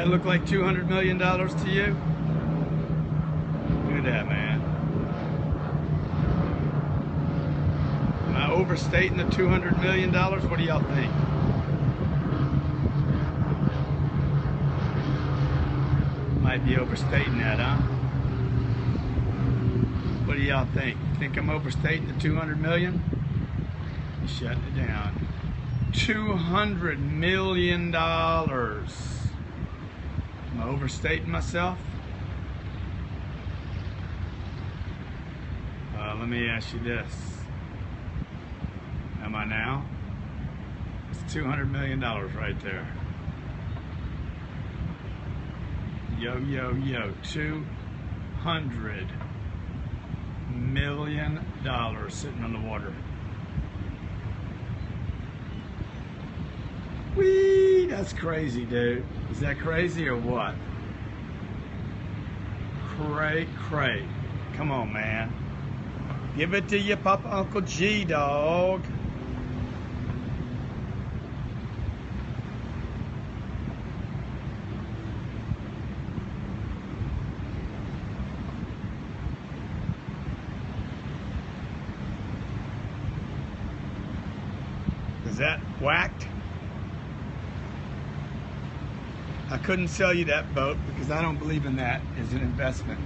that look like $200 million to you? Look at that, man. Am I overstating the $200 million? What do y'all think? Might be overstating that, huh? What do y'all think? Think I'm overstating the $200 million? You're shutting it down. $200 million. Am I overstating myself? Let me ask you this. Am I now? It's $200 million right there. Yo, yo, yo, $200 million sitting on the water. Whee! That's crazy, dude. Is that crazy or what? Cray. Come on, man. Give it to your Papa Uncle G, dog. Is that whacked? I couldn't sell you that boat because I don't believe in that as an investment.